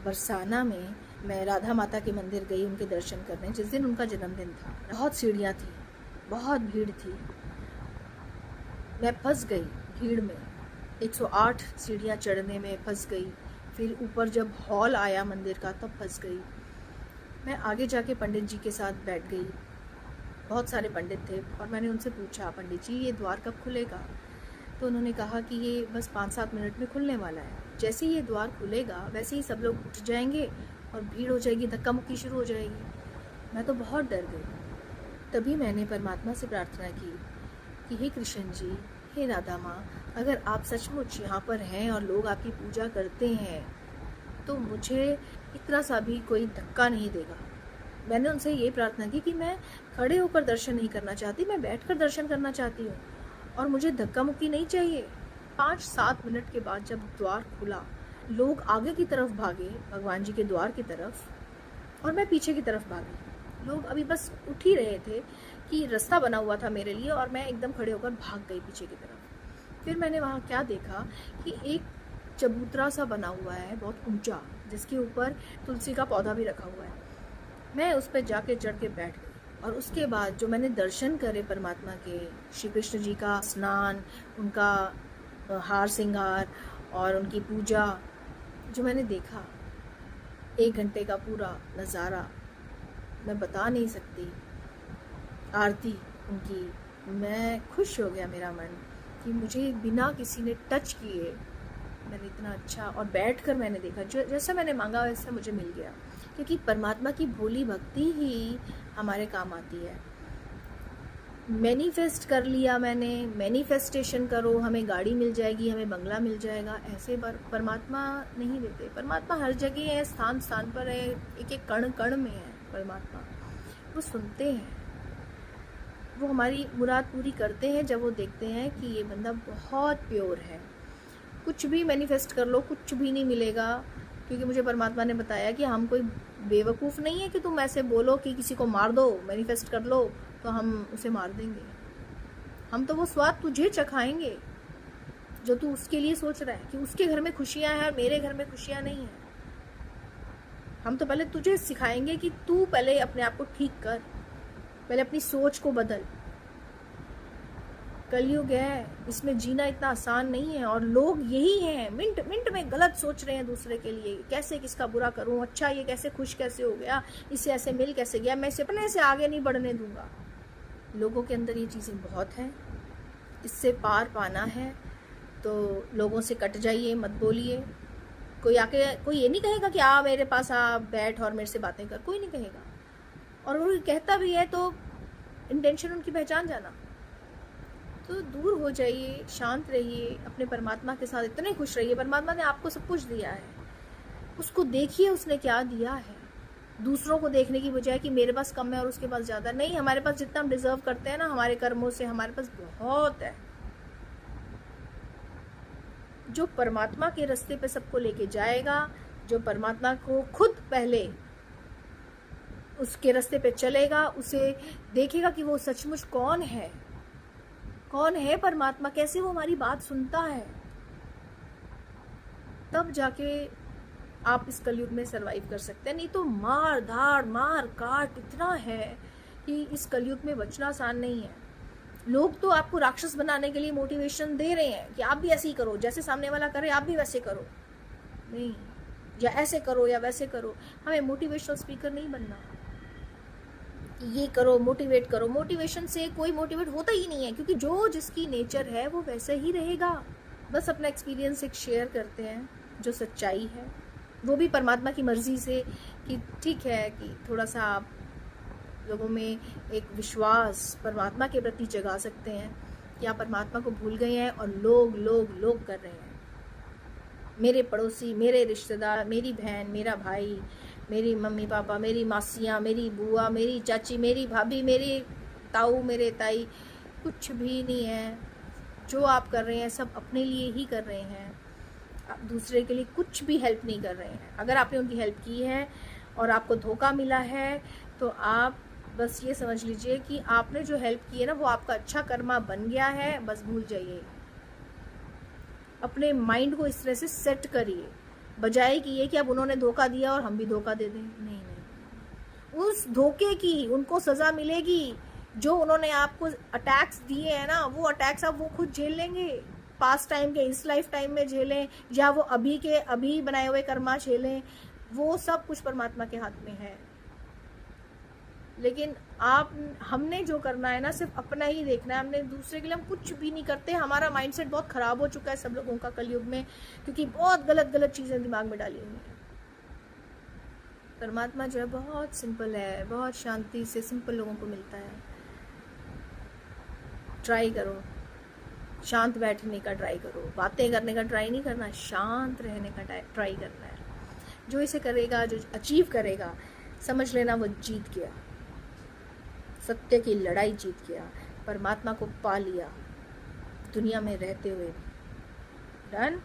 बरसाना में मैं राधा माता के मंदिर गई उनके दर्शन करने, जिस दिन उनका जन्मदिन था। बहुत सीढ़ियाँ थी, बहुत भीड़ थी, मैं फंस गई भीड़ में। 108 सीढ़ियाँ चढ़ने में फंस गई। फिर ऊपर जब हॉल आया मंदिर का तब फंस गई। मैं आगे जाके पंडित जी के साथ बैठ गई। बहुत सारे पंडित थे और मैंने उनसे पूछा, पंडित जी ये द्वार कब खुलेगा? तो उन्होंने कहा कि ये बस 5-7 मिनट में खुलने वाला है। जैसे ही ये द्वार खुलेगा वैसे ही सब लोग उठ जाएंगे और भीड़ हो जाएगी, धक्का मुक्की शुरू हो जाएगी। मैं तो बहुत डर गई। तभी मैंने परमात्मा से प्रार्थना की कि हे कृष्ण जी, हे राधा माँ, अगर आप सचमुच यहाँ पर हैं और लोग आपकी पूजा करते हैं तो मुझे इतना सा भी कोई धक्का नहीं देगा। मैंने उनसे ये प्रार्थना की कि मैं खड़े होकर दर्शन नहीं करना चाहती, मैं बैठकर दर्शन करना चाहती हूँ और मुझे धक्का मुक्की नहीं चाहिए। 5-7 मिनट के बाद जब द्वार खुला, लोग आगे की तरफ भागे, भगवान जी के द्वार की तरफ, और मैं पीछे की तरफ भागी। लोग अभी बस उठ ही रहे थे कि रास्ता बना हुआ था मेरे लिए और मैं एकदम खड़े होकर भाग गई पीछे की तरफ। फिर मैंने वहाँ क्या देखा कि एक चबूतरा सा बना हुआ है बहुत ऊंचा, जिसके ऊपर तुलसी का पौधा भी रखा हुआ है। मैं उस पर जाके चढ़ के बैठ गई और उसके बाद जो मैंने दर्शन करे परमात्मा के, श्री कृष्ण जी का स्नान, उनका हार श्रृंगार और उनकी पूजा जो मैंने देखा, 1 घंटे का पूरा नज़ारा मैं बता नहीं सकती। आरती उनकी, मैं खुश हो गया मेरा मन कि मुझे बिना किसी ने टच किए मैंने इतना अच्छा, और बैठकर मैंने देखा, जो जैसा मैंने मांगा वैसा मुझे मिल गया। क्योंकि परमात्मा की भोली भक्ति ही हमारे काम आती है। मैनिफेस्ट कर लिया मैंने, मैनिफेस्टेशन करो, हमें गाड़ी मिल जाएगी, हमें बंगला मिल जाएगा, ऐसे परमात्मा नहीं देते। परमात्मा हर जगह है, स्थान स्थान पर है, एक एक कण कण में है परमात्मा। वो सुनते हैं, वो हमारी मुराद पूरी करते हैं जब वो देखते हैं कि ये बंदा बहुत प्योर है। कुछ भी मैनिफेस्ट कर लो, कुछ भी नहीं मिलेगा, क्योंकि मुझे परमात्मा ने बताया कि हम कोई बेवकूफ़ नहीं है कि तुम ऐसे बोलो कि किसी को मार दो, मैनिफेस्ट कर लो तो हम उसे मार देंगे। हम तो वो स्वाद तुझे चखाएंगे जो तू उसके लिए सोच रहा है कि उसके घर में खुशियां हैं और मेरे घर में खुशियां नहीं हैं। हम तो पहले तुझे सिखाएंगे कि तू पहले अपने आप को ठीक कर, पहले अपनी सोच को बदल। कलयुग है, इसमें जीना इतना आसान नहीं है और लोग यही हैं, मिनट मिनट में गलत सोच रहे हैं दूसरे के लिए। कैसे किसका बुरा करूं, अच्छा ये कैसे खुश कैसे हो गया, इससे ऐसे मिल कैसे गया, मैं इसे अपने से आगे नहीं बढ़ने दूंगा। लोगों के अंदर ये चीज़ें बहुत हैं, इससे पार पाना है तो लोगों से कट जाइए, मत बोलिए। कोई आके कोई ये नहीं कहेगा कि आ मेरे पास आ, बैठ और मेरे से बातें कर, कोई नहीं कहेगा। और वो कहता भी है तो इंटेंशन उनकी पहचान जाना। तो दूर हो जाइए, शांत रहिए, अपने परमात्मा के साथ इतने खुश रहिए। परमात्मा ने आपको सब कुछ दिया है, उसको देखिए उसने क्या दिया है। दूसरों को देखने की बजाय कि मेरे पास कम है और उसके पास ज़्यादा, नहीं, हमारे पास जितना हम डिजर्व करते हैं ना हमारे कर्मों से, हमारे पास बहुत है। जो परमात्मा के रास्ते पे सबको लेके जाएगा, जो परमात्मा को खुद पहले उसके रास्ते पे चलेगा, उसे देखेगा कि वो सचमुच कौन है, कौन है परमात्मा, कैसे वो हमारी बात सुनता है, तब जाके आप इस कलयुग में सरवाइव कर सकते हैं। नहीं तो मार धाड़ मार काट इतना है कि इस कलयुग में बचना आसान नहीं है। लोग तो आपको राक्षस बनाने के लिए मोटिवेशन दे रहे हैं कि आप भी ऐसे ही करो, जैसे सामने वाला करे आप भी वैसे करो, नहीं, या ऐसे करो या वैसे करो। हमें मोटिवेशनल स्पीकर नहीं बनना, ये करो, मोटिवेट करो। मोटिवेशन से कोई मोटिवेट होता ही नहीं है, क्योंकि जो जिसकी नेचर है वो वैसे ही रहेगा। बस अपना एक्सपीरियंस एक शेयर करते हैं, जो सच्चाई है, वो भी परमात्मा की मर्जी से, कि ठीक है कि थोड़ा सा आप लोगों में एक विश्वास परमात्मा के प्रति जगा सकते हैं कि आप परमात्मा को भूल गए हैं और लोग कर रहे हैं। मेरे पड़ोसी, मेरे रिश्तेदार, मेरी बहन, मेरा भाई, मेरी मम्मी पापा, मेरी मासियाँ, मेरी बुआ, मेरी चाची, मेरी भाभी, मेरी ताऊ, मेरे ताई, कुछ भी नहीं है। जो आप कर रहे हैं सब अपने लिए ही कर रहे हैं, आप दूसरे के लिए कुछ भी हेल्प नहीं कर रहे हैं। अगर आपने उनकी हेल्प की है और आपको धोखा मिला है तो आप बस ये समझ लीजिए कि आपने जो हेल्प की है ना वो आपका अच्छा कर्मा बन गया है, बस भूल जाइए। अपने माइंड को इस तरह से सेट करिए, बजाय कि ये कि अब उन्होंने धोखा दिया और हम भी धोखा दे दें। नहीं नहीं, उस धोखे की उनको सजा मिलेगी। जो उन्होंने आपको अटैक्स दिए हैं ना, वो अटैक्स अब वो खुद झेल लेंगे। पास्ट टाइम के इस लाइफ टाइम में झेलें, या वो अभी के अभी बनाए हुए कर्मा झेलें, वो सब कुछ परमात्मा के हाथ में है। लेकिन हमने जो करना है ना, सिर्फ अपना ही देखना है। हमने दूसरे के लिए हम कुछ भी नहीं करते। हमारा माइंडसेट बहुत खराब हो चुका है सब लोगों का कलयुग में, क्योंकि बहुत गलत गलत चीजें दिमाग में डाली हुई हैं। परमात्मा जो है बहुत सिंपल है, बहुत शांति से सिंपल लोगों को मिलता है। ट्राई करो, शांत बैठने का ट्राई करो, बातें करने का ट्राई नहीं करना, शांत रहने का ट्राई करना है। जो इसे करेगा, जो अचीव करेगा, समझ लेना वो जीत गया, सत्य की लड़ाई जीत गया, परमात्मा को पा लिया दुनिया में रहते हुए। डन।